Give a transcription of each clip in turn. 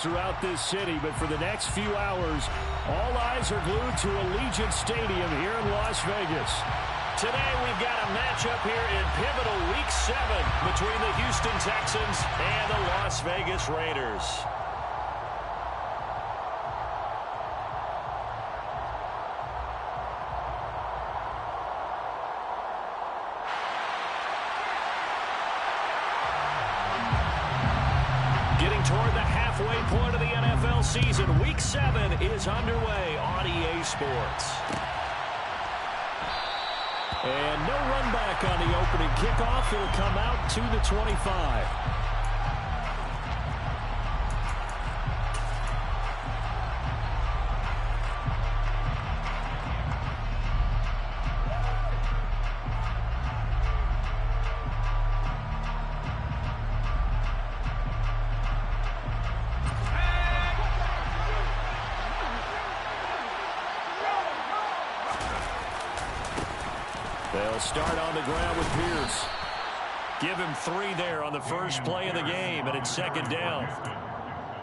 throughout this city, but for the next few hours, all eyes are glued to Allegiant Stadium here in Las Vegas. Today we've got a matchup here in pivotal Week 7 between the Houston Texans and the Las Vegas Raiders. Getting toward the halfway point of the NFL season, Week 7 is underway on EA Sports. And no run back on the opening kickoff. It'll come out to the 25. They'll start on the ground with Pierce. Give him 3 there on the first play of the game, and it's second down.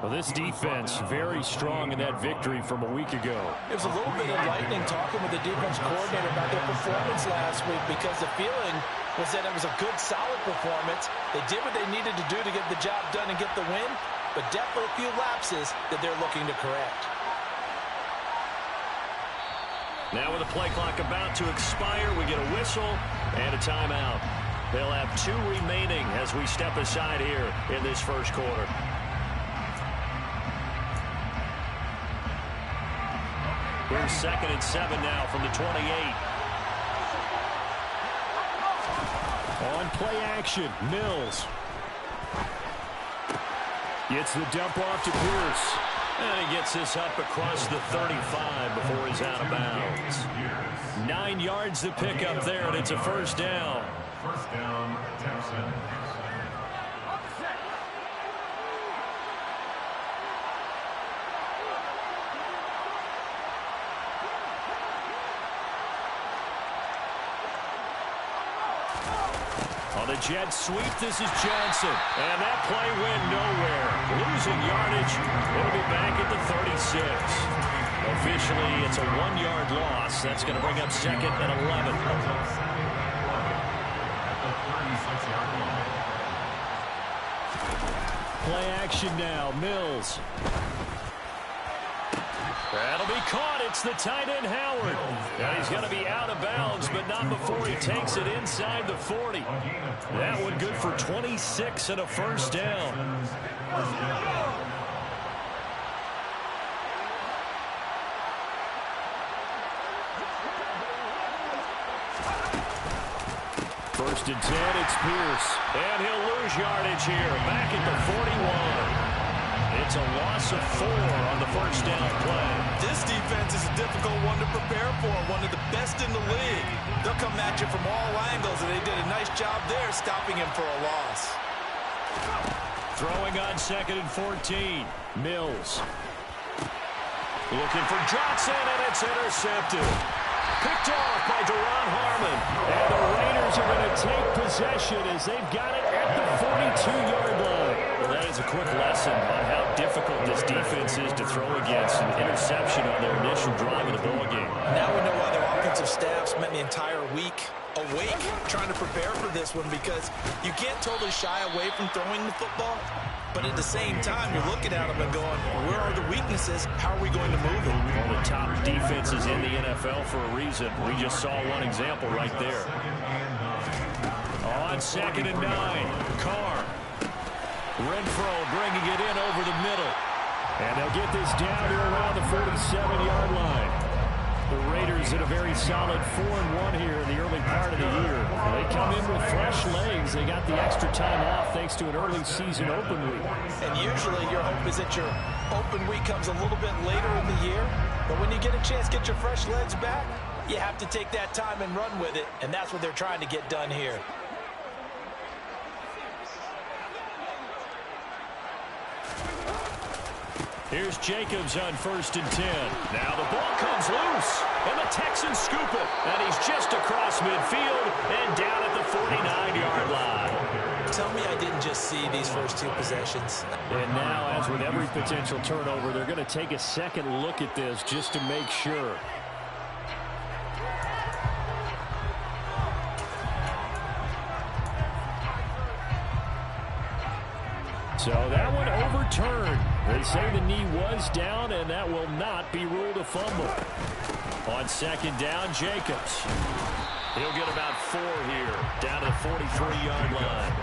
Well, this defense very strong in that victory from a week ago. It was a little bit enlightening talking with the defense coordinator about their performance last week, because the feeling was that it was a good, solid performance. They did what they needed to do to get the job done and get the win, but definitely a few lapses that they're looking to correct. Now with the play clock about to expire, we get a whistle and a timeout. They'll have 2 remaining as we step aside here in this first quarter. Here's 2nd and 7 now from the 28. On play action, Mills. Gets the dump off to Pierce. And he gets this up across the 35 before he's out of bounds. 9 yards to pick up there, and it's a first down. First down, Texans. On the jet sweep, this is Johnson. And that play went nowhere. Losing yardage. It'll be back at the 36. Officially, it's a 1-yard loss. That's going to bring up 2nd and 11. Play action now, Mills. That'll be caught. It's the tight end, Howard. Now he's going to be out of bounds, but not before he takes it inside the 40. That one good for 26 and a first down. First and 10, it's Pierce. And he'll lose yardage here, back at the 41. It's a loss of 4 on the first down play. This defense is a difficult one to prepare for, one of the best in the league. They'll come at you from all angles, and they did a nice job there stopping him for a loss. Throwing on 2nd and 14, Mills. Looking for Johnson, and it's intercepted. Picked off by Deron Harmon. And the Raiders are going to take possession as they've got it at the 42-yard line. Well, that is a quick lesson on how difficult this defense is to throw against. An interception on their initial drive of the ball game. Now we know why their offensive staff spent the entire week awake trying to prepare for this one, because you can't totally shy away from throwing the football, but at the same time you're looking at them and going, where are the weaknesses? How are we going to move it? One of the top defenses in the NFL for a reason. We just saw one example right there. On 2nd and 9, Carr. Renfro bringing it in over the middle. And they'll get this down to around the 47-yard line. The Raiders in a very solid 4-1 here in the early part of the year. They come in with fresh legs. They got the extra time off thanks to an early season open week. And usually your hope is that your open week comes a little bit later in the year. But when you get a chance to get your fresh legs back, you have to take that time and run with it. And that's what they're trying to get done here. Here's Jacobs on 1st and 10. Now the ball comes loose, and the Texans scoop it. And he's just across midfield and down at the 49-yard line. Tell me I didn't just see these first two possessions. And now, as with every potential turnover, they're going to take a second look at this just to make sure. So that one overturned. They say the knee was down, and that will not be ruled a fumble. On second down, Jacobs. He'll get about 4 here, down to the 43-yard line.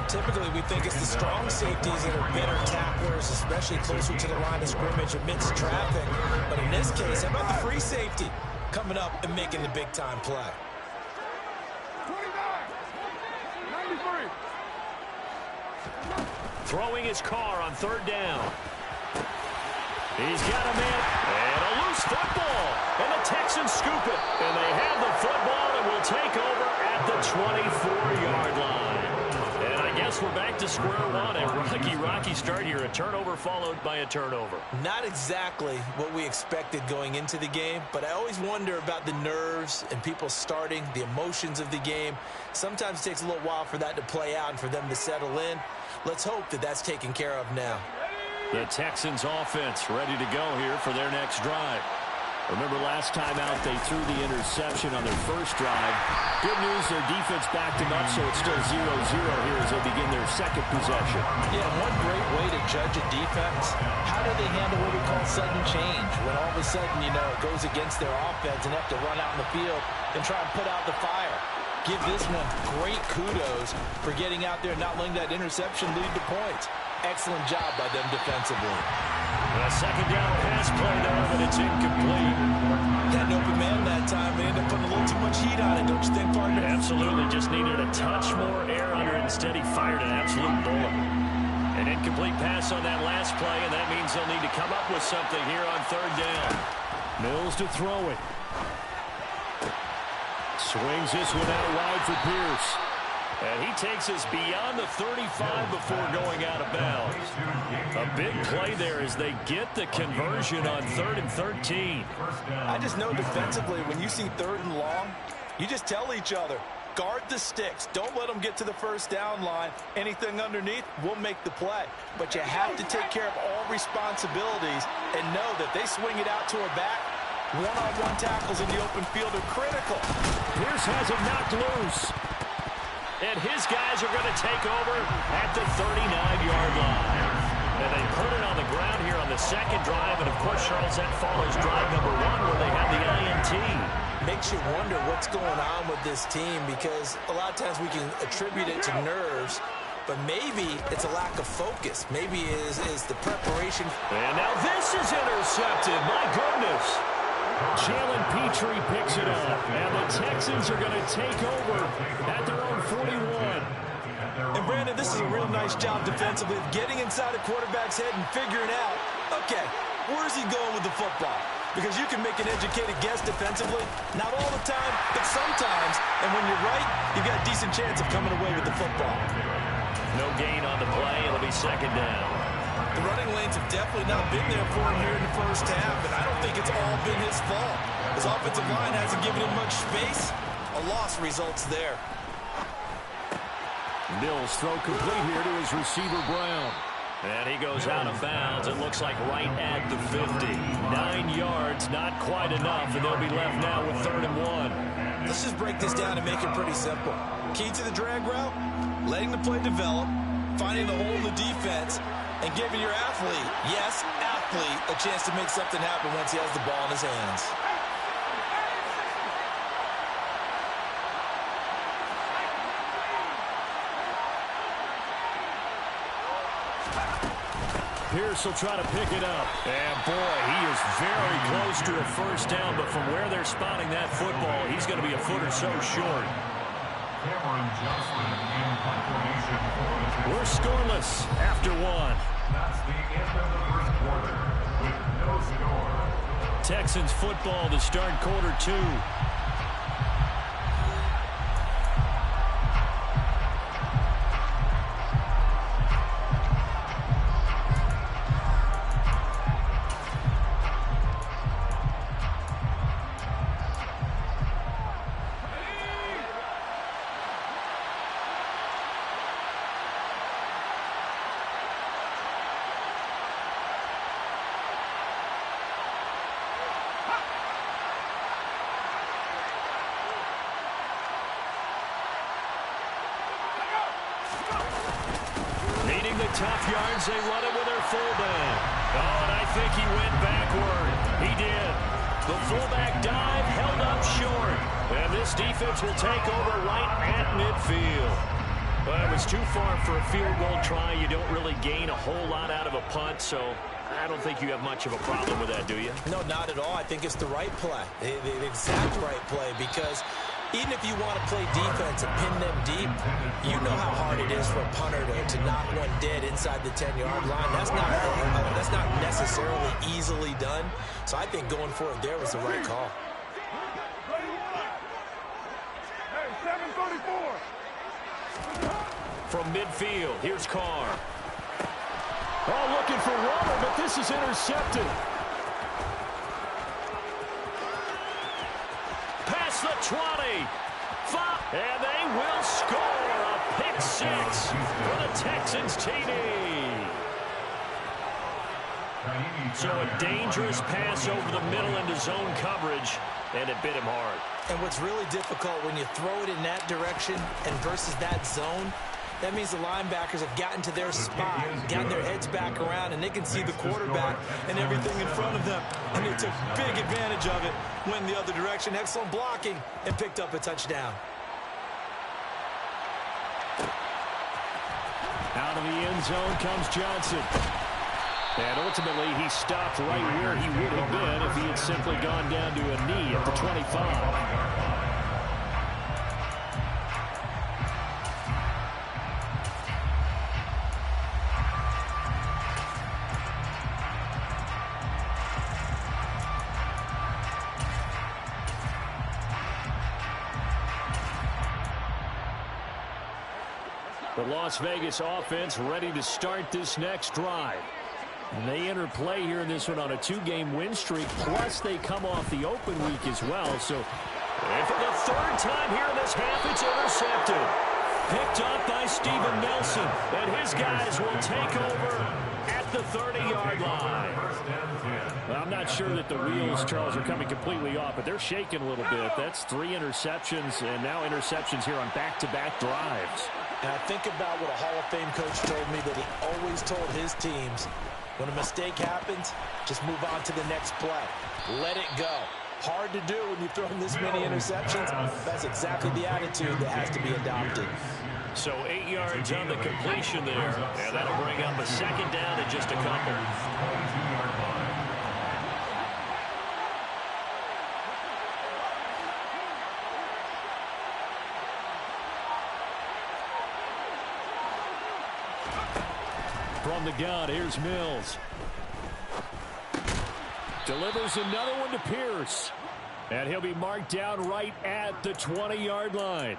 Typically, we think it's the strong safeties that are better tacklers, especially closer to the line of scrimmage amidst traffic. But in this case, how about the free safety coming up and making the big-time play? 93. Throwing his car on third down. He's got a man, and a loose football. And the Texans scoop it. And they have the football and will take over at the 24-yard line. And I guess we're back to square one. A rocky start here. A turnover followed by a turnover. Not exactly what we expected going into the game, but I always wonder about the nerves and people starting, the emotions of the game. Sometimes it takes a little while for that to play out and for them to settle in. Let's hope that that's taken care of now. The Texans offense ready to go here for their next drive. Remember last time out they threw the interception on their first drive. Good news, their defense backed them up, so it's still 0-0 here as they begin their second possession. Yeah, one great way to judge a defense, how do they handle what we call sudden change? When all of a sudden, it goes against their offense and have to run out in the field and try and put out the fire. Give this one great kudos for getting out there and not letting that interception lead to points. Excellent job by them defensively. A second down pass play there, but it's incomplete. Had an open man that time. They ended up putting a little too much heat on it, don't you think, partner? Absolutely. Just needed a touch more air under it. Instead, he fired an absolute bullet. An incomplete pass on that last play, and that means they'll need to come up with something here on third down. Mills to throw it. Swings this one out wide for Pierce. And he takes us beyond the 35 before going out of bounds. A big play there as they get the conversion on 3rd and 13. I just know defensively, when you see 3rd and long, you just tell each other, guard the sticks. Don't let them get to the first down line. Anything underneath will make the play. But you have to take care of all responsibilities and know that they swing it out to a back. One-on-one tackles in the open field are critical. Pierce has it knocked loose. And his guys are going to take over at the 39-yard line. And they put it on the ground here on the second drive. And, of course, Charles, that follows drive number 1 where they have the INT. Makes you wonder what's going on with this team because a lot of times we can attribute it to nerves, but maybe it's a lack of focus. Maybe it is the preparation. And now this is intercepted. My goodness. Jalen Petrie picks it up, and the Texans are going to take over at their own 41. And, Brandon, this is a real nice job defensively of getting inside a quarterback's head and figuring out, okay, where's he going with the football? Because you can make an educated guess defensively, not all the time, but sometimes. And when you're right, you've got a decent chance of coming away with the football. No gain on the play. It'll be second down. The running lanes have definitely not been there for him here in the first half, and I don't think it's all been his fault. His offensive line hasn't given him much space. A loss results there. Mills throw complete here to his receiver, Brown. And he goes out of bounds. It looks like right at the 50. 9 yards, not quite enough, and they'll be left now with 3rd and 1. Let's just break this down and make it pretty simple. Key to the drag route, letting the play develop, finding the hole in the defense, and giving your athlete, yes, athlete, a chance to make something happen once he has the ball in his hands. Pierce will try to pick it up. And, boy, he is very close to a first down, but from where they're spotting that football, he's going to be a foot or so short. We're scoreless after 1. That's the end of the first quarter with no score. Texans football to start quarter 2. tough yards. They run it with their fullback. Oh, and I think he went backward. He did. The fullback dive held up short. And this defense will take over right at midfield. Well, it was too far for a field goal try. You don't really gain a whole lot out of a punt, so I don't think you have much of a problem with that, do you? No, not at all. I think it's the right play, the exact right play, because even if you want to play defense and pin them deep, you know how hard it is for a punter to knock one dead inside the 10-yard line. That's not necessarily easily done. So I think going for it there was the right call. Hey, 734. From midfield, here's Carr. Oh, looking for water, but this is intercepted. Past the 20. And they will score a pick six for the Texans TD. So a dangerous pass over the middle into zone coverage, and it bit him hard. And what's really difficult when you throw it in that direction and versus that zone, that means the linebackers have gotten to their spot, gotten their heads back around, and they can see the quarterback and everything in front of them. And they took big advantage of it, went the other direction, excellent blocking, and picked up a touchdown. Out of the end zone comes Johnson. And ultimately, he stopped right where he would have been if he had simply gone down to a knee at the 25. The Las Vegas offense ready to start this next drive. And they enter play here in this one on a 2-game win streak, plus they come off the open week as well. So, and for the third time here in this half, it's intercepted. Picked up by Steven Nelson, and his guys will take over at the 30-yard line. Well, I'm not sure that the wheels, Charles, are coming completely off, but they're shaking a little bit. That's 3 interceptions, and now interceptions here on back-to-back drives. And I think about what a Hall of Fame coach told me that he always told his teams, when a mistake happens, just move on to the next play. Let it go. Hard to do when you've thrown this many interceptions. That's exactly the attitude that has to be adopted. So 8 yards on the completion there, and that'll bring up a second down in just a couple. From the gun, here's Mills. Delivers another one to Pierce. And he'll be marked down right at the 20-yard line.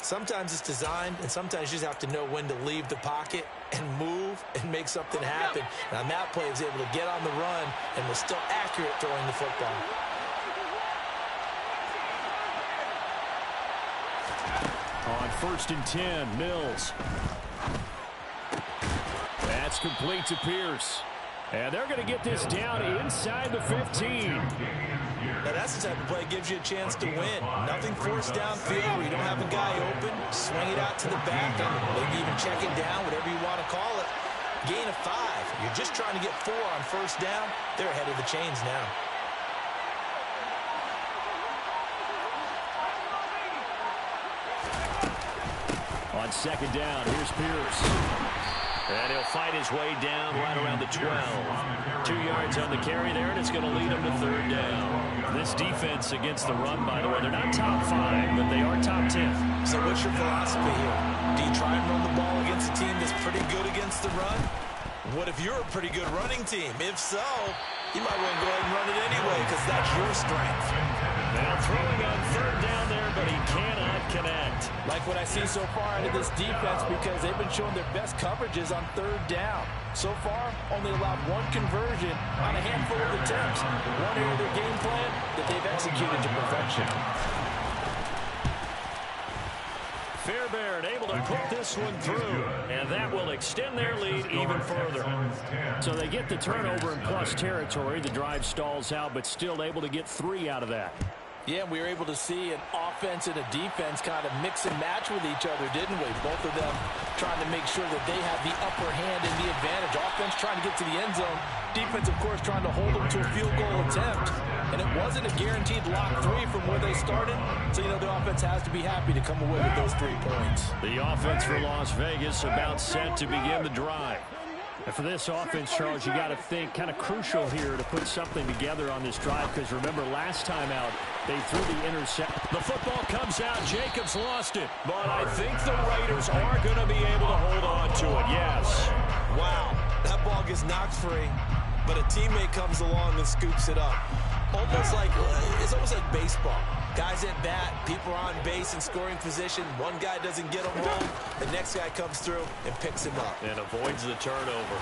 Sometimes it's designed, and sometimes you just have to know when to leave the pocket and move and make something happen. And on that play, he was able to get on the run and was still accurate throwing the football. On 1st and 10, Mills. That's complete to Pierce. And they're going to get this down inside the 15. Now that's the type of play that gives you a chance to win. Nothing forced downfield where you don't have a guy open. Swing it out to the back, maybe even check it down, whatever you want to call it. Gain of 5. You're just trying to get 4 on 1st down. They're ahead of the chains now. On 2nd down, here's Pierce. And he'll fight his way down right around the 12. 2 yards on the carry there, and it's going to lead him to 3rd down. This defense against the run, by the way, they're not top 5, but they are top 10. So what's your philosophy here? Do you try and run the ball against a team that's pretty good against the run? What if you're a pretty good running team? If so, you might want to go ahead and run it anyway because that's your strength. Now throwing on 3rd down there, but he cannot connect. Like what I see so far out of this defense because they've been showing their best coverages on 3rd down. So far, only allowed 1 conversion on a handful of attempts. One area of their game plan that they've executed to perfection. Fairbairn able to put this one through, and that will extend their lead even further. So they get the turnover in plus territory. The drive stalls out, but still able to get 3 out of that. Yeah, we were able to see an offense and a defense kind of mix and match with each other, didn't we? Both of them trying to make sure that they have the upper hand and the advantage. Offense trying to get to the end zone. Defense, of course, trying to hold them to a field goal attempt. And it wasn't a guaranteed lock 3 from where they started. So, you know, the offense has to be happy to come away with those 3 points. The offense for Las Vegas about set to begin the drive. And for this offense, Charles, you got to think kind of crucial here to put something together on this drive, because remember last time out they threw the intercept. The football comes out. Jacobs lost it. But I think the Raiders are going to be able to hold on to it, yes. Wow, that ball gets knocked free, but a teammate comes along and scoops it up. It's almost like baseball. Guys at bat, people are on base in scoring position. One guy doesn't get him home. The next guy comes through and picks him up. And avoids the turnover.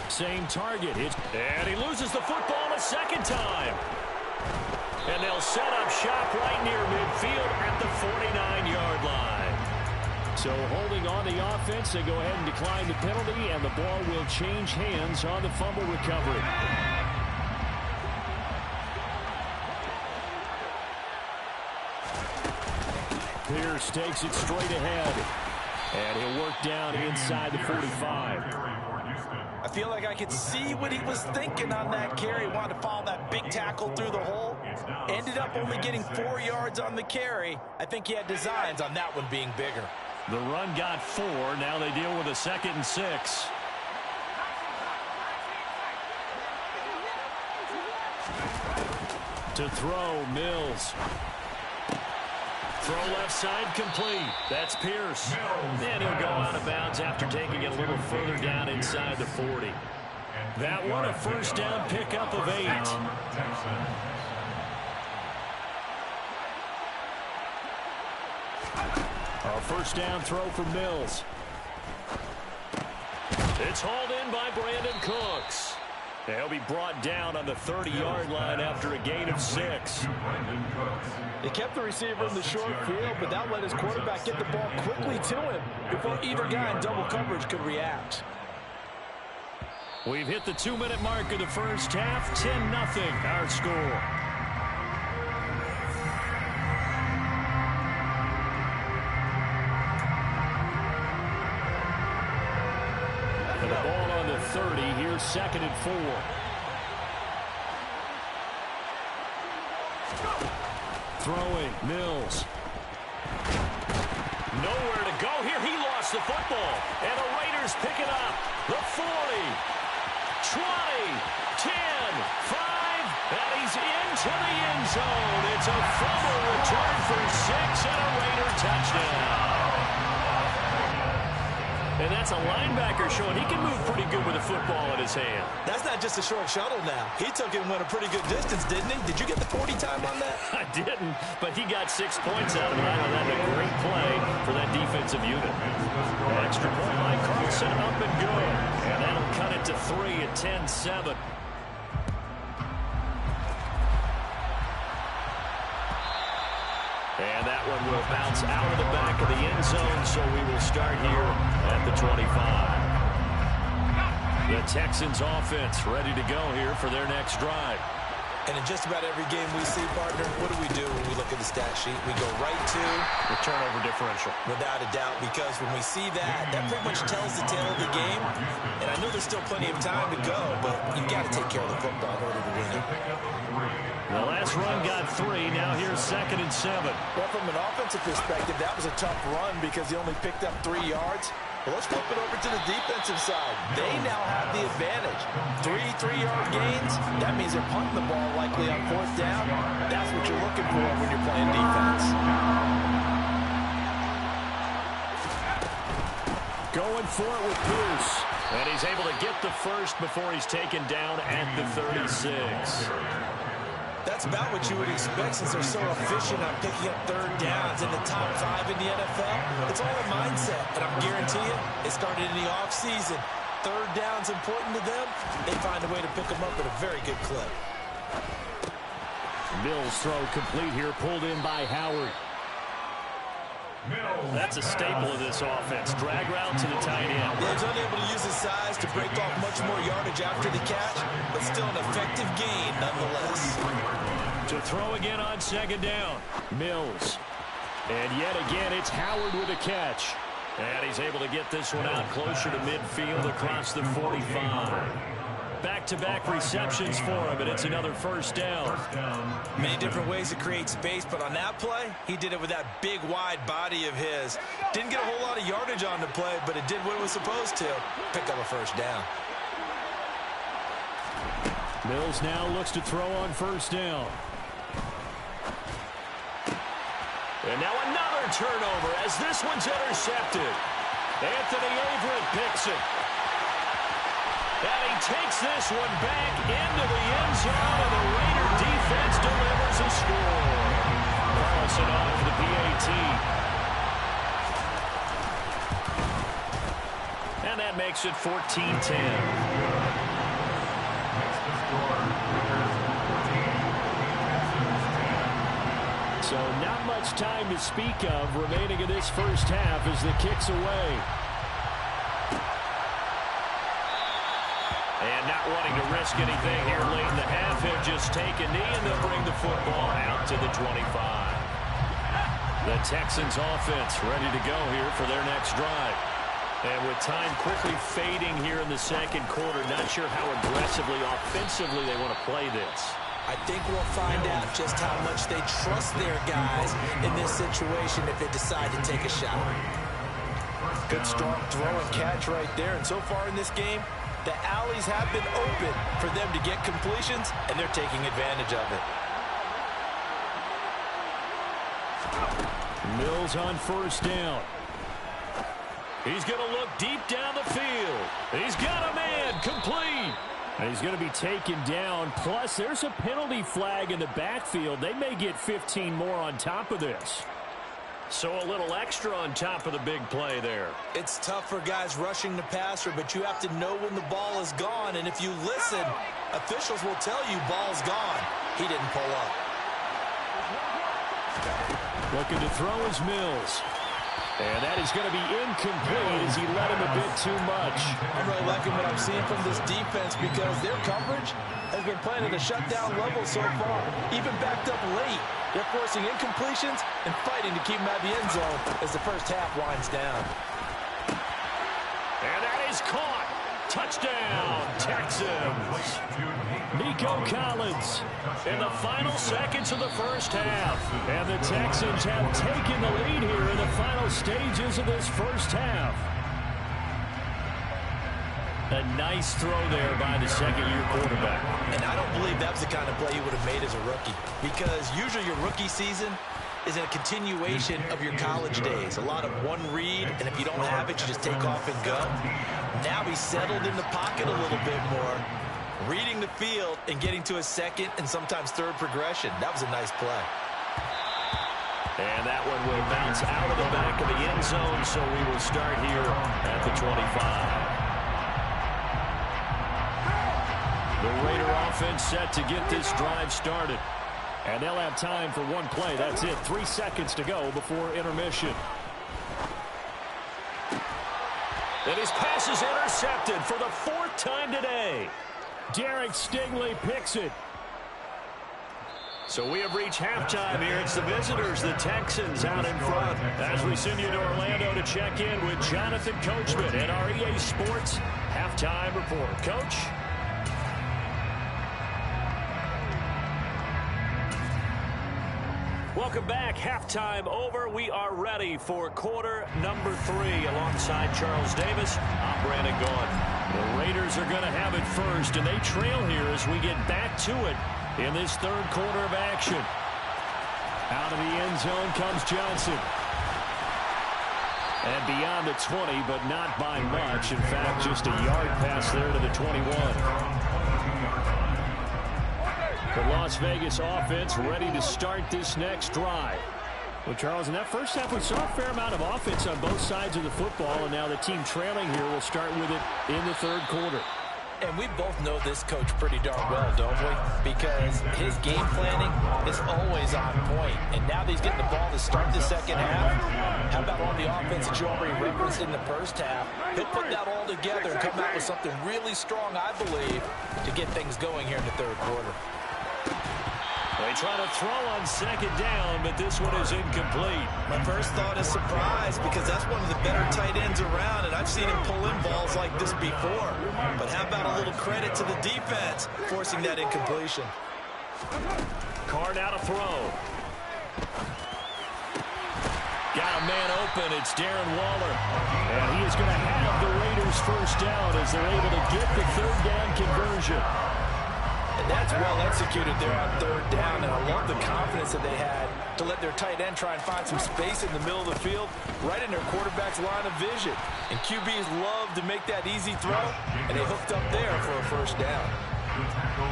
Same target. And he loses the football a second time. And they'll set up shop right near midfield at the 49-yard line. So holding on the offense, they go ahead and decline the penalty, and the ball will change hands on the fumble recovery. Pierce takes it straight ahead, and he'll work down inside the 45. I feel like I could see what he was thinking on that carry. Wanted to follow that big tackle through the hole. Ended up only getting 4 yards on the carry. I think he had designs on that one being bigger. The run got 4. Now they deal with a 2nd and 6. To throw, Mills. Throw left side complete. That's Pierce. And he'll go out of bounds after taking it a little further down inside the 40. That one a first down pickup of 8. A first down throw for Mills. It's hauled in by Brandon Cooks. He'll be brought down on the 30-yard line after a gain of 6. They kept the receiver in the short field, but that let his quarterback get the ball quickly to him before either guy in double coverage could react. We've hit the 2-minute mark of the first half. 10-0 our score. And the ball on the 30. Here's 2nd and 4. Throwing, Mills. Nowhere to go here. He lost the football. And the Raiders pick it up. The 40, 20, 10, 5, and he's into the end zone. It's a fumble return for 6 and a Raider touchdown. And that's a linebacker showing he can move pretty good with a football in his hand. That's not just a short shuttle now. He took it and went a pretty good distance, didn't he? Did you get the 40 time on that? I didn't, but he got 6 points out of it. That's a great play for that defensive unit. An extra point by Carlson, up and good. And that'll cut it to 3 at 10-7. And that one will bounce out of the back of the end zone, so we will start here at the 25. The Texans offense ready to go here for their next drive. And in just about every game we see, partner, what do when we look at the stat sheet? We go right to the turnover differential. Without a doubt, because when we see that, that pretty much tells the tale of the game. And I know there's still plenty of time to go, but you've got to take care of the football in order to win it. The last run got 3. Now here's 2nd and 7. Well, from an offensive perspective, that was a tough run because he only picked up 3 yards. Well, let's flip it over to the defensive side. They now have the advantage. 3 3-yard gains. That means they're punting the ball likely on 4th down. That's what you're looking for when you're playing defense. Going for it with Pierce. And he's able to get the first before he's taken down at the 36. That's about what you would expect since they're so efficient on picking up 3rd downs in the top 5 in the NFL. It's all a mindset, and I'm guaranteeing you, it started in the offseason. 3rd down's important to them. They find a way to pick them up at a very good clip. Mills throw complete here, pulled in by Howard. That's a staple of this offense. Drag route to the tight end. Yeah, he's unable to use his size to break off much more yardage after the catch, but still an effective gain nonetheless. To throw again on second down. Mills. And yet again, it's Howard with a catch. And he's able to get this one out closer to midfield across the 45. Back-to-back receptions for him, and it's another first down. Many different ways to create space, but on that play, he did it with that big, wide body of his. Didn't get a whole lot of yardage on the play, but it did what it was supposed to. Pick up a first down. Mills now looks to throw on first down. And now another turnover as this one's intercepted. Anthony Averett picks it. And he takes this one back into the end zone, and the Raider defense delivers a score. Carlson off the PAT. And that makes it 14-10. So not much time to speak of remaining in this first half as the kick's away. And not wanting to risk anything here late in the half, he'll just take a knee and they'll bring the football out to the 25. The Texans offense ready to go here for their next drive. And with time quickly fading here in the second quarter, not sure how aggressively, offensively they want to play this. I think we'll find out just how much they trust their guys in this situation if they decide to take a shot. Good strong throw and catch right there. And so far in this game, the alleys have been open for them to get completions, and they're taking advantage of it. Mills on first down. He's going to look deep down the field. He's got a man, complete. And he's going to be taken down. Plus, there's a penalty flag in the backfield. They may get 15 more on top of this. So a little extra on top of the big play there. It's tough for guys rushing the passer, but you have to know when the ball is gone. And if you listen, officials will tell you ball's gone. He didn't pull up. Looking to throw is Mills. And that is going to be incomplete as he let him a bit too much. I'm really liking what I'm seeing from this defense because their coverage has been playing at a shutdown level so far. Even backed up late, they're forcing incompletions and fighting to keep them out of the end zone as the first half winds down. And that is caught. Touchdown, Texans. Nico Collins in the final seconds of the first half. And the Texans have taken the lead here in the final stages of this first half. A nice throw there by the second-year quarterback. And I don't believe that was the kind of play he would have made as a rookie, because usually your rookie season is a continuation of your college days. A lot of one read, and if you don't have it, you just take off and go. Now he's settled in the pocket a little bit more, reading the field and getting to a second and sometimes third progression. That was a nice play. And that one will bounce out of the back of the end zone, so we will start here at the 25. The Raider offense set to get this drive started. And they'll have time for one play. That's it. 3 seconds to go before intermission. And his pass is intercepted for the 4th time today. Derek Stingley picks it. So we have reached halftime here. It's the visitors, the Texans, out in front. As we send you to Orlando to check in with Jonathan Coachman at our EA Sports Halftime Report. Coach? Welcome back. Halftime over. We are ready for quarter number 3 alongside Charles Davis. I'm Brandon Gaughan. The Raiders are going to have it first, and they trail here as we get back to it in this third quarter of action. Out of the end zone comes Johnson. And beyond the 20, but not by much. In fact, just a yard pass there to the 21. The Las Vegas offense ready to start this next drive. Well, Charles, in that first half, we saw a fair amount of offense on both sides of the football, and now the team trailing here will start with it in the third quarter. And we both know this coach pretty darn well, don't we? Because his game planning is always on point. And now that he's getting the ball to start the second half, how about all the offense that you already referenced in the first half? He'll put that all together and come out with something really strong, I believe, to get things going here in the third quarter. They try to throw on second down, but this one is incomplete. My first thought is surprise because that's one of the better tight ends around, and I've seen him pull in balls like this before. But how about a little credit to the defense forcing that incompletion? Carr now to throw. Got a man open. It's Darren Waller. And he is going to have the Raiders first down as they're able to get the third down conversion. And that's well executed there on third down, and I love the confidence that they had to let their tight end try and find some space in the middle of the field, right in their quarterback's line of vision. And QBs love to make that easy throw, and they hooked up there for a first down.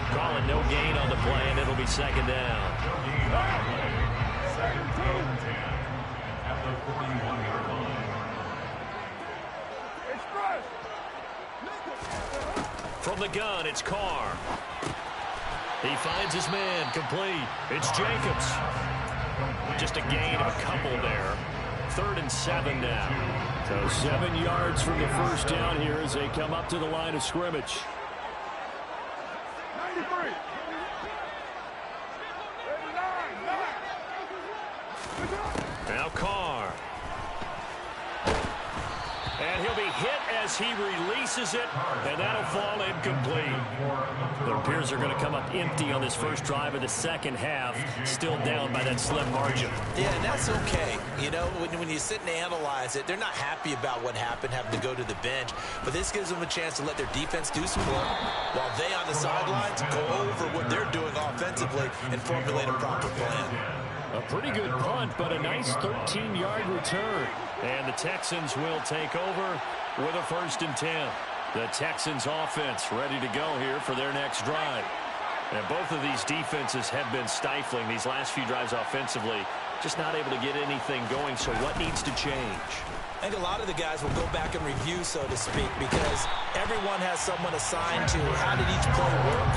Calling no gain on the play, and it'll be second down. Second down and 10 at the 41-yard line. From the gun, it's Carr. He finds his man, complete. It's Jacobs. Just a gain of a couple there. 3rd and 7 now. So 7 yards from the first down here as they come up to the line of scrimmage. 93. Now Carr. And he'll be hit as he releases it, and that'll fall incomplete. The Bears are going to come up empty on this first drive of the second half, still down by that slim margin. Yeah, and that's okay. You know, when you sit and analyze it, they're not happy about what happened, having to go to the bench. But this gives them a chance to let their defense do some work while they on the sidelines go over what they're doing offensively and formulate a proper plan. A pretty good punt, but a nice 13-yard return. And the Texans will take over with a 1st and 10. The Texans offense ready to go here for their next drive. And both of these defenses have been stifling these last few drives offensively. Just not able to get anything going, so what needs to change? I think a lot of the guys will go back and review, so to speak, because everyone has someone assigned to how did each play work.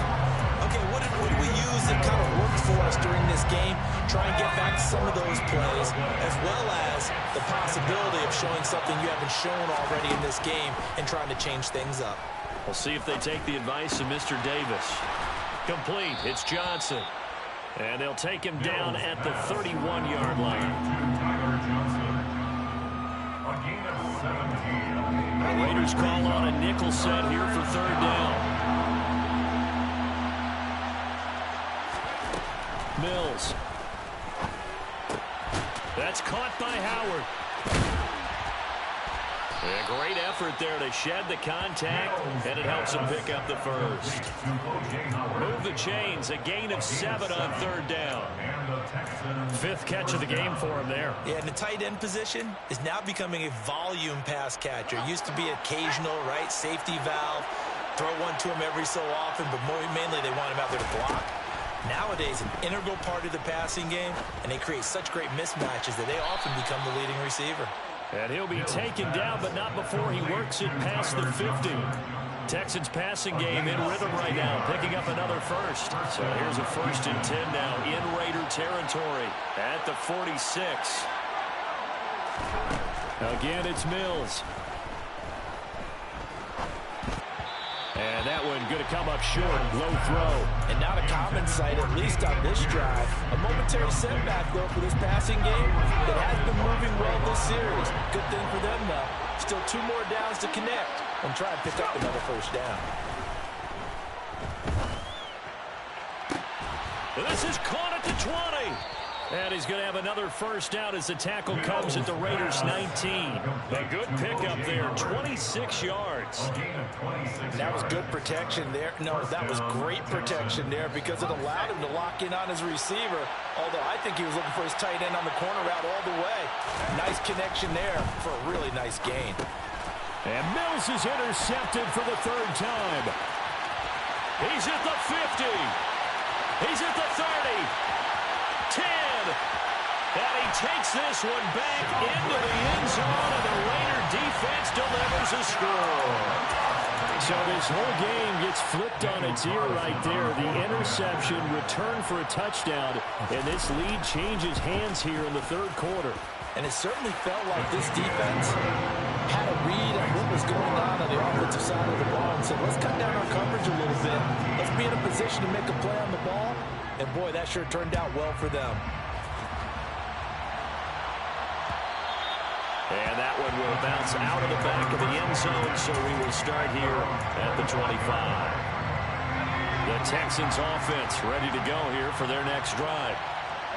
Okay, what did we use that kind of worked for us during this game? Try and get back to some of those plays, as well as the possibility of showing something you haven't shown already in this game and trying to change things up. We'll see if they take the advice of Mr. Davis. Complete. It's Johnson. And they'll take him down at the 31-yard line. The Raiders call on a nickel set here for 3rd down. Mills. That's caught by Howard. A great effort there to shed the contact, and it helps him pick up the first. Move the chains, a gain of 7 on 3rd down. 5th catch of the game for him there. Yeah, and the tight end position is now becoming a volume pass catcher. Used to be occasional, right, safety valve, throw one to him every so often, but mainly they want him out there to block. Nowadays, an integral part of the passing game, and they create such great mismatches that they often become the leading receiver. And he'll be taken down, but not before he works it past the 50. Texans passing game in rhythm right now, picking up another first. So here's a 1st and 10 now in Raider territory at the 46. Again, it's Mills. And that one going to come up short. Low throw. And not a common sight, at least on this drive. A momentary setback, though, for this passing game that has been moving well this series. Good thing for them, though. Still 2 more downs to connect and try and pick up another first down. This is caught at the 20. And he's going to have another first down as the tackle comes at the Raiders' 19. A good pickup there, 26 yards. That was good protection there. No, that was great protection there because it allowed him to lock in on his receiver, although I think he was looking for his tight end on the corner route all the way. Nice connection there for a really nice gain. And Mills is intercepted for the 3rd time. He's at the 50. He's at the 30. 10. And he takes this one back into the end zone, and the Raider defense delivers a score. So this whole game gets flipped on its ear right there. The interception, return for a touchdown, and this lead changes hands here in the 3rd quarter. And it certainly felt like this defense had a read on what was going on the offensive side of the ball and said, let's cut down our coverage a little bit. Let's be in a position to make a play on the ball. And, boy, that sure turned out well for them. And that one will bounce out of the back of the end zone, so we will start here at the 25. The Texans offense ready to go here for their next drive.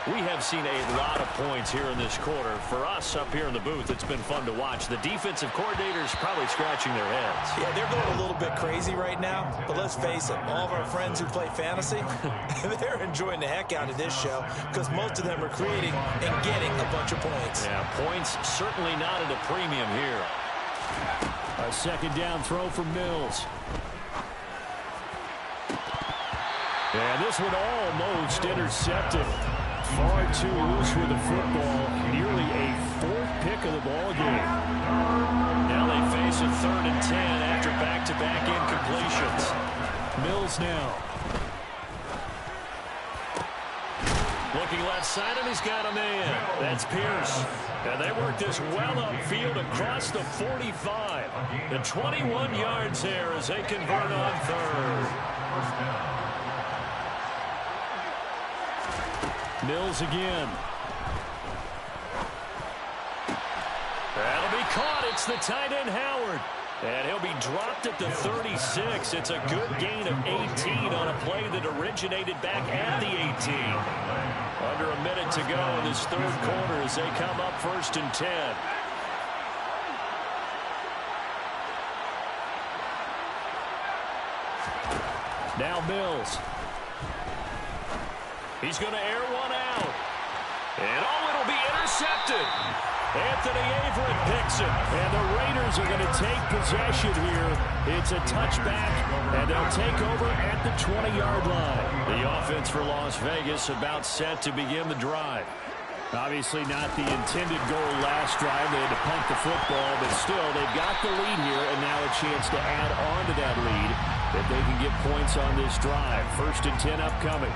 We have seen a lot of points here in this quarter. For us up here in the booth, it's been fun to watch. The defensive coordinators probably scratching their heads. Yeah, they're going a little bit crazy right now. But let's face it, all of our friends who play fantasy, they're enjoying the heck out of this show because most of them are creating and getting a bunch of points. Yeah, points certainly not at a premium here. A second down throw from Mills. And this one almost intercepted. Far too loose with the football. Nearly a fourth pick of the ball game. Now they face a 3rd and 10 after back-to-back incompletions. Mills now. Looking left side, and he's got a man. That's Pierce. And they work this well upfield across the 45. And 21 yards there as they convert on 3rd. Mills again. That'll be caught. It's the tight end, Howard. And he'll be dropped at the 36. It's a good gain of 18 on a play that originated back at the 18. Under a minute to go in this 3rd quarter as they come up 1st and 10. Now Mills. He's going to air one out. And, oh, it'll be intercepted. Anthony Averett picks it. And the Raiders are going to take possession here. It's a touchback, and they'll take over at the 20-yard line. The offense for Las Vegas about set to begin the drive. Obviously not the intended goal last drive. They had to punt the football, but still, they've got the lead here, and now a chance to add on to that lead if they can get points on this drive. 1st and 10 upcoming.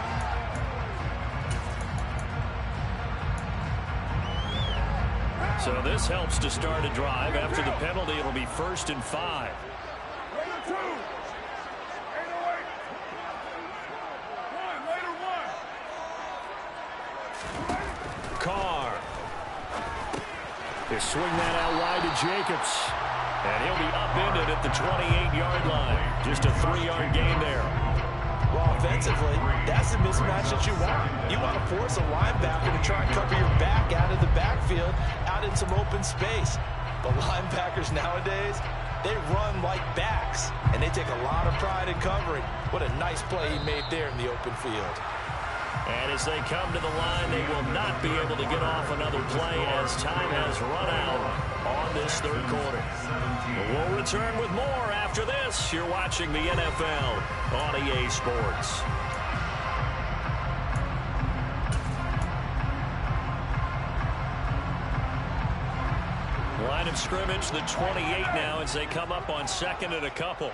So this helps to start a drive. After the penalty, it'll be 1st and 5. Carr. They swing that out wide to Jacobs. And he'll be upended at the 28-yard line. Just a 3-yard gain there. Well, offensively, that's the mismatch that you want. You want to force a linebacker to try and cover your back out of the backfield, out in some open space. But linebackers nowadays, they run like backs, and they take a lot of pride in covering. What a nice play he made there in the open field. And as they come to the line, they will not be able to get off another play as time has run out on this 3rd quarter. We'll return with more after this. You're watching the NFL on EA Sports. Line of scrimmage, the 28 now as they come up on 2nd and a couple.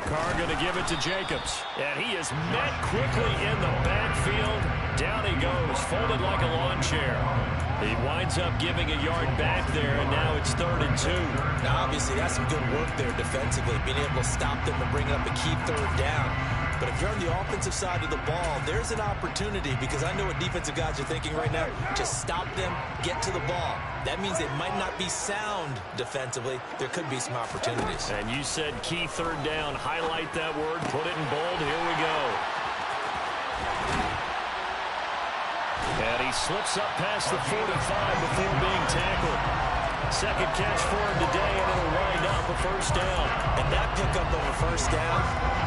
Carr going to give it to Jacobs. And he is met quickly in the backfield. Down he goes, folded like a lawn chair. He winds up giving a yard back there, and now it's 3rd and 2. Now, obviously, that's some good work there defensively, being able to stop them and bring up a key 3rd down. But if you're on the offensive side of the ball, there's an opportunity because I know what defensive guys are thinking right now. Just stop them, get to the ball. That means they might not be sound defensively. There could be some opportunities. And you said key 3rd down. Highlight that word. Put it in bold. Here we go. And he slips up past the 45 before being tackled. Second catch for him today, and it'll wind up a 1st down. And that pickup of a 1st down,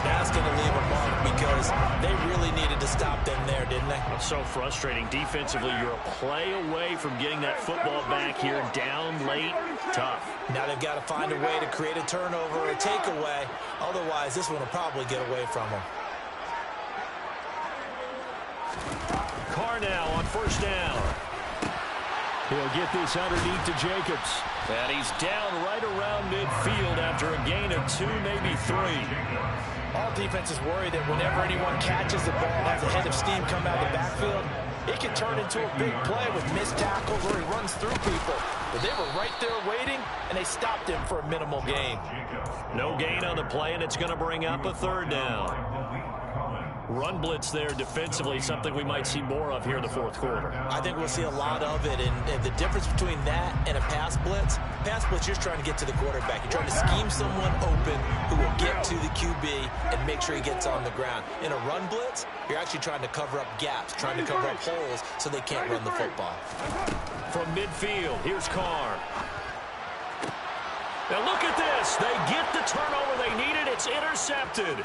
that's going to leave a mark because they really needed to stop them there, didn't they? So frustrating. Defensively, you're a play away from getting that football back here down late. Tough. Now they've got to find a way to create a turnover or a takeaway. Otherwise, this one will probably get away from them. Carr now on 1st down. He'll get this underneath to Jacobs. And he's down right around midfield after a gain of 2, maybe 3. All defenses worry that whenever anyone catches the ball, has a head of steam come out of the backfield, it can turn into a big play with missed tackles where he runs through people. But they were right there waiting, and they stopped him for a minimal gain. No gain on the play, and it's going to bring up a 3rd down. Run blitz there defensively, something we might see more of here in the fourth quarter. I think we'll see a lot of it, and the difference between that and a pass blitz, you're just trying to get to the quarterback. You're trying to scheme someone open who will get to the QB and make sure he gets on the ground. In a run blitz, you're actually trying to cover up gaps, trying to cover up holes so they can't run the football. From midfield, here's Carr. Now look at this. They get the turnover they needed. It's intercepted.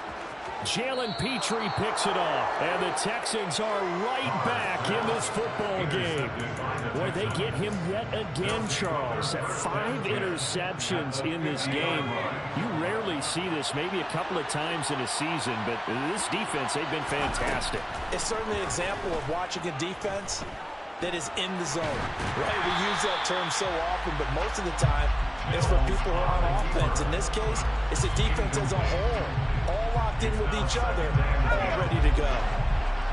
Jalen Petrie picks it off, and the Texans are right back in this football game. Boy, they get him yet again, Charles. 5 interceptions in this game. You rarely see this, maybe a couple of times in a season, but this defense, they've been fantastic. It's certainly an example of watching a defense that is in the zone, right? We use that term so often, but most of the time, it's for people who are on offense. In this case, it's the defense as a whole, all locked in with each other, all ready to go.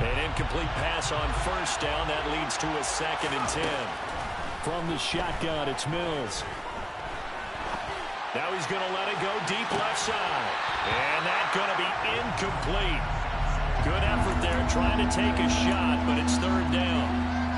An incomplete pass on first down. That leads to a 2nd and 10. From the shotgun, it's Mills. Now he's going to let it go deep left side. And that's going to be incomplete. Good effort there trying to take a shot, but it's 3rd down.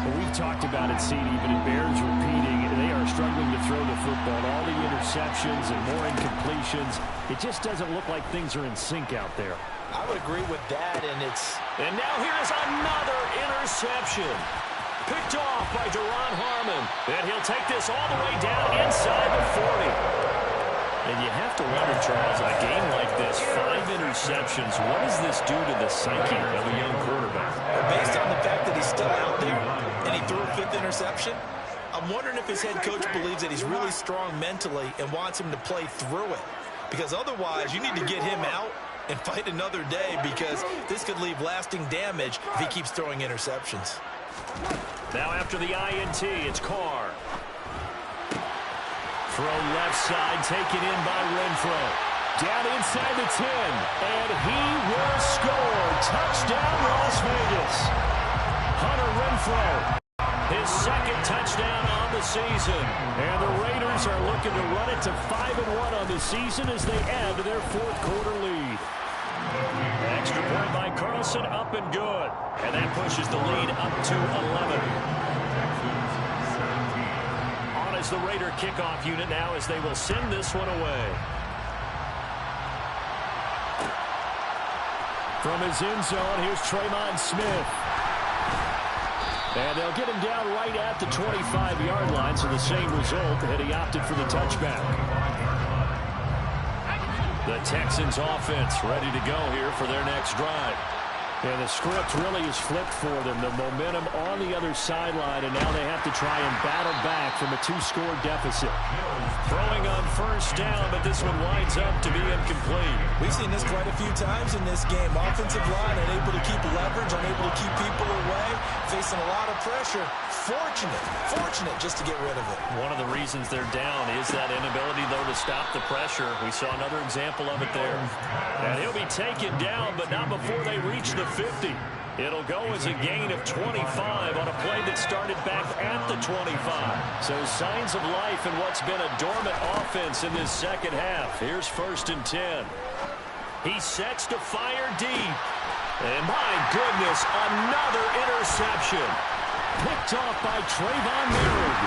Well, we've talked about it, CD, but it bears repeating. They are struggling to throw the football. All the interceptions and more incompletions. It just doesn't look like things are in sync out there. I would agree with that, And now here's another interception. Picked off by Duron Harmon. And he'll take this all the way down inside the 40. And you have to wonder, Charles, in a game like this, 5 interceptions, what does this do to the psyche of a young quarterback? based on the fact that he's still out there and he threw a 5th interception, I'm wondering if his head coach believes that he's really strong mentally and wants him to play through it. Because otherwise, you need to get him out and fight another day, because this could leave lasting damage if he keeps throwing interceptions. Now after the INT, it's Carr. Throw left side, taken in by Renfro. Down inside the 10, and he will score. Touchdown, Las Vegas. Hunter Renfro. His 2nd touchdown on the season. And the Raiders are looking to run it to 5-1 on the season as they add to their 4th quarter lead. Extra point by Carlson, up and good. And that pushes the lead up to 11. On is the Raider kickoff unit now as they will send this one away. From his end zone, here's Tremon Smith. And they'll get him down right at the 25-yard line, so the same result, and he opted for the touchback. The Texans offense ready to go here for their next drive. And the script really is flipped for them. The momentum on the other sideline, and now they have to try and battle back from a 2-score deficit. Throwing on first down, but this one winds up to be incomplete. We've seen this quite a few times in this game. Offensive line unable to keep leverage, unable to keep people away, facing a lot of pressure. Fortunate just to get rid of it. One of the reasons they're down is that inability, though, to stop the pressure. We saw another example of it there. And he'll be taken down, but not before they reach the 50. It'll go as a gain of 25 on a play that started back at the 25. So signs of life in what's been a dormant offense in this second half. Here's 1st and 10. He sets to fire deep. And my goodness, another interception. Picked off by Trayvon Merrick.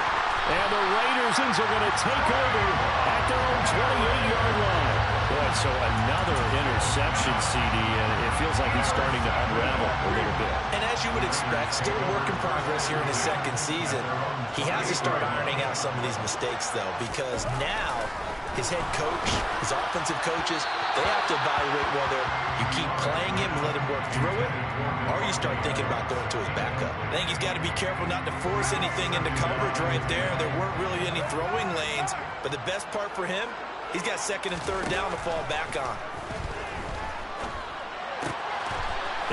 And the Raiders are going to take over at their own 28-yard line. Boy, so another interception, CD, and it feels like he's starting to unravel a little bit. And as you would expect, still a work in progress here in his 2nd season. He has to start ironing out some of these mistakes, though, because now his head coach, his offensive coaches, they have to evaluate whether you keep playing him and let him work through it, or you start thinking about going to his backup. I think he's got to be careful not to force anything into coverage right there. There weren't really any throwing lanes, but the best part for him, he's got 2nd and 3rd down to fall back on.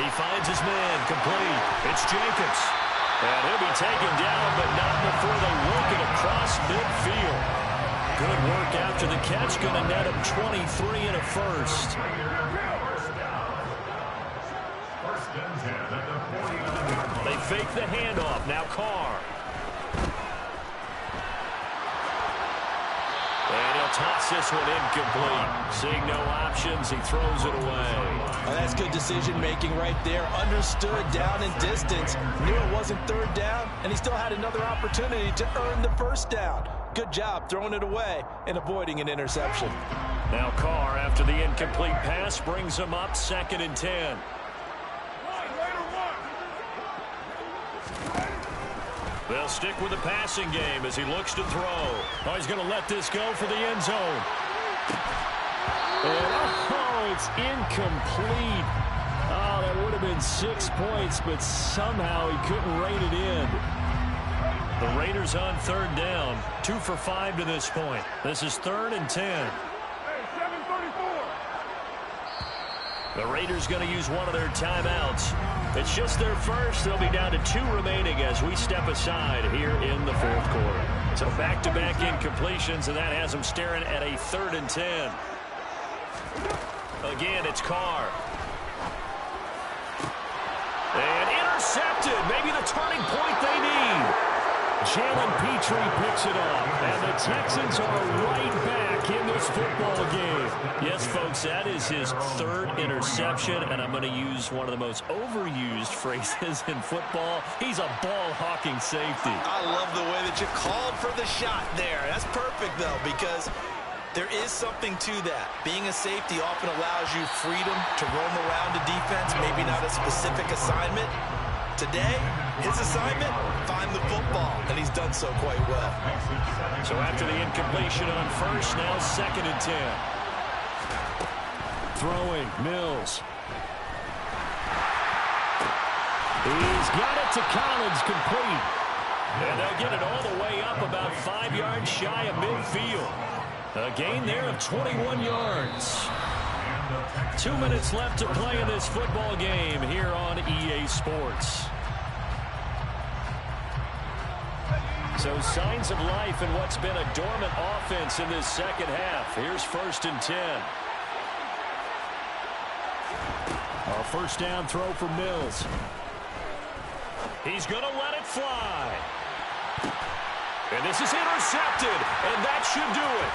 He finds his man complete. It's Jacobs. And he'll be taken down, but not before they work it across midfield. Good work after the catch. Going to net him 23 and a first. They fake the handoff. Now Carr. And he'll they'll toss this one incomplete. Seeing no options, he throws it away. Well, that's good decision-making right there. Understood down and distance. Knew it wasn't third down, and he still had another opportunity to earn the first down. Good job throwing it away and avoiding an interception. Now Carr, after the incomplete pass, brings him up 2nd and 10. They'll stick with the passing game as he looks to throw. Oh, he's going to let this go for the end zone. And, oh, it's incomplete. Oh, that would have been 6 points, but somehow he couldn't rein it in. The Raiders on 3rd down, 2 for 5 to this point. This is 3rd and 10. The Raiders going to use one of their timeouts. It's just their first. They'll be down to 2 remaining as we step aside here in the 4th quarter. So back-to-back incompletions, and that has them staring at a 3rd and 10. Again, it's Carr. And intercepted. Maybe the turning point they need. Jalen Petrie picks it up, and the Texans are right back in this football game. Yes, folks, that is his 3rd interception, and I'm going to use one of the most overused phrases in football. He's a ball-hawking safety. I love the way that you called for the shot there. That's perfect, though, because there is something to that. Being a safety often allows you freedom to roam around a defense, maybe not a specific assignment. Today, his assignment, find the football, and he's done so quite well. So after the incompletion on first, now 2nd and 10. Throwing, Mills. He's got it to Collins, complete. And they'll get it all the way up about 5 yards shy of midfield. A gain there of 21 yards. 2 minutes left to play in this football game here on EA Sports. So signs of life in what's been a dormant offense in this second half. Here's 1st and 10. A first down throw for Mills. He's going to let it fly. And this is intercepted, and that should do it.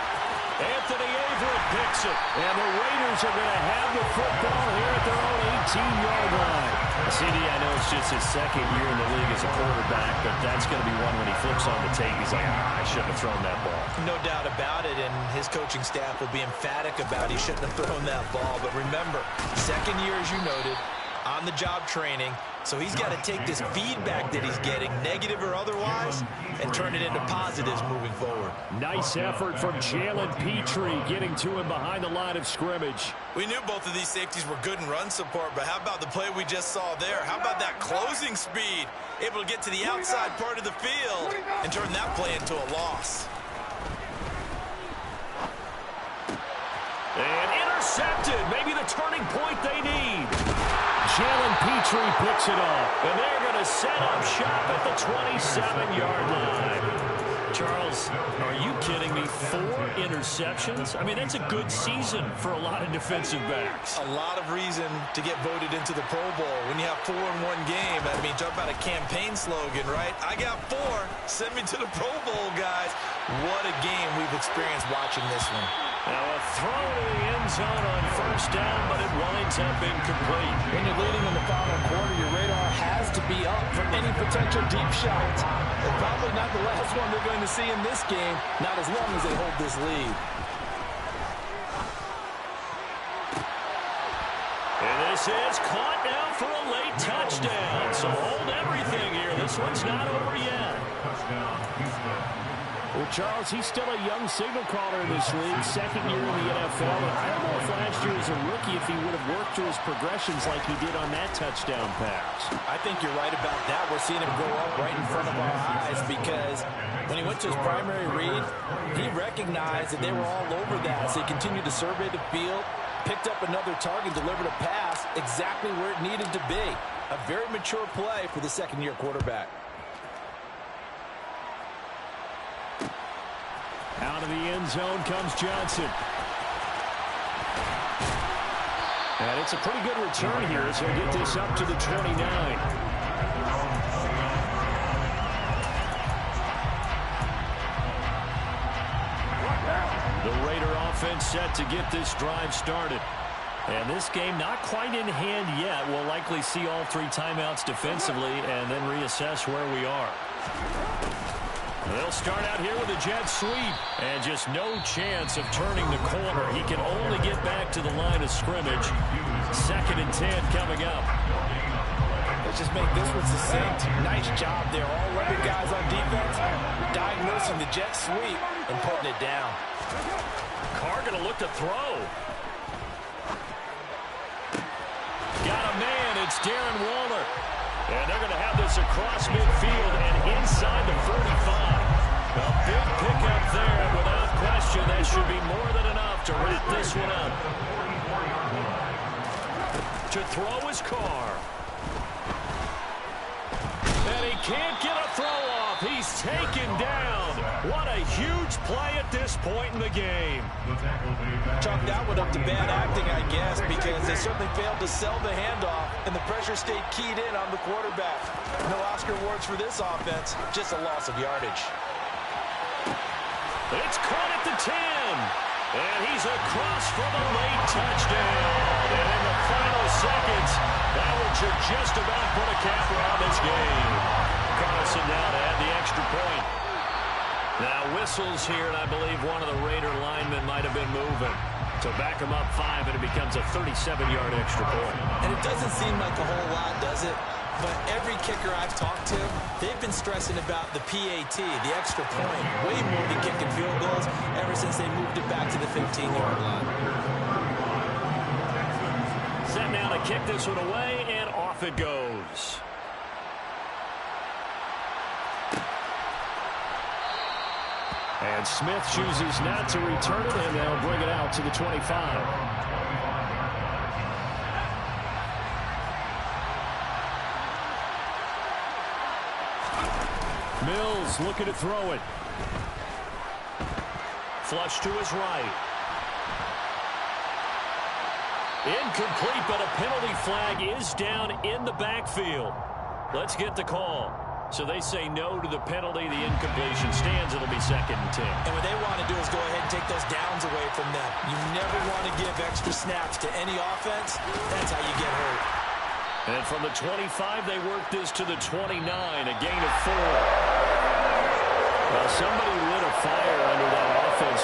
Anthony Averett picks it. And the Raiders are going to have the football here at their own 18-yard line. CD, I know it's just his 2nd year in the league as a quarterback, but that's going to be one when he flips on the tape. He's like, I shouldn't have thrown that ball. No doubt about it, and his coaching staff will be emphatic about he shouldn't have thrown that ball. But remember, 2nd year, as you noted, on-the-job training. So he's got to take this feedback that he's getting, negative or otherwise, and turn it into positives moving forward. Nice effort from Jalen Petrie getting to him behind the line of scrimmage. We knew both of these safeties were good in run support, but how about the play we just saw there? How about that closing speed? Able to get to the outside part of the field and turn that play into a loss. And intercepted. Maybe the turning point they need. Jalen Petrie picks it up. And they're going to set up shop at the 27-yard line. Charles, are you kidding me? 4 interceptions? I mean, that's a good season for a lot of defensive backs. A lot of reason to get voted into the Pro Bowl. When you have 4 in one game, I mean, talk about a campaign slogan, right? I got 4. Send me to the Pro Bowl, guys. What a game we've experienced watching this one. Now a throw to the end zone on first down, but it winds up incomplete. When you're leading in the final quarter, your radar has to be up for any potential deep shots. It's probably not the last one they're going to see in this game, not as long as they hold this lead. And this is caught now for a late touchdown. So hold everything here. This one's not over yet. Well, Charles, he's still a young signal caller in this league, 2nd year in the NFL. And I don't know if last year as a rookie if he would have worked through his progressions like he did on that touchdown pass. I think you're right about that. We're seeing him go up right in front of our eyes because when he went to his primary read, he recognized that they were all over that. So he continued to survey the field, picked up another target, delivered a pass exactly where it needed to be. A very mature play for the 2nd-year quarterback. Out of the end zone comes Johnson. And it's a pretty good return here, so he'll get this up to the 29. The offense set to get this drive started. And this game not quite in hand yet. We'll likely see all 3 timeouts defensively and then reassess where we are. They'll start out here with a jet sweep. And just no chance of turning the corner. He can only get back to the line of scrimmage. 2nd and 10 coming up. Let's just make this one succinct. Nice job there. All 11 guys on defense diagnosing the jet sweep and putting it down. Carr going to look to throw. Got a man. It's Darren Waller. And they're going to have this across midfield and inside the 45. A big pickup there. Without question, that should be more than enough to wrap this one up. To throw is Carr. And he can't get a throw off. He's taken down. What a huge play at this point in the game. Chalk that one up to bad acting, I guess, because they certainly failed to sell the handoff, and the pressure stayed keyed in on the quarterback. No Oscar awards for this offense, just a loss of yardage. It's caught at the 10. And he's across for the late touchdown. And in the final seconds, that one should just about put a capper on this game. Carson now to add the extra point. Now whistles here, and I believe one of the Raider linemen might have been moving. So back him up 5, and it becomes a 37-yard extra point. And it doesn't seem like a whole lot, does it? But every kicker I've talked to, they've been stressing about the PAT, the extra point, way more than kicking field goals ever since they moved it back to the 15-yard line. Set now to kick this one away, and off it goes. And Smith chooses not to return it, and they'll bring it out to the 25. Mills looking to throw it. Flush to his right. Incomplete, but a penalty flag is down in the backfield. Let's get the call. So they say no to the penalty. The incompletion stands. It'll be 2nd and 10. And what they want to do is go ahead and take those downs away from them. You never want to give extra snaps to any offense. That's how you get hurt. And from the 25, they work this to the 29, a gain of 4. Well, somebody lit a fire under that offense.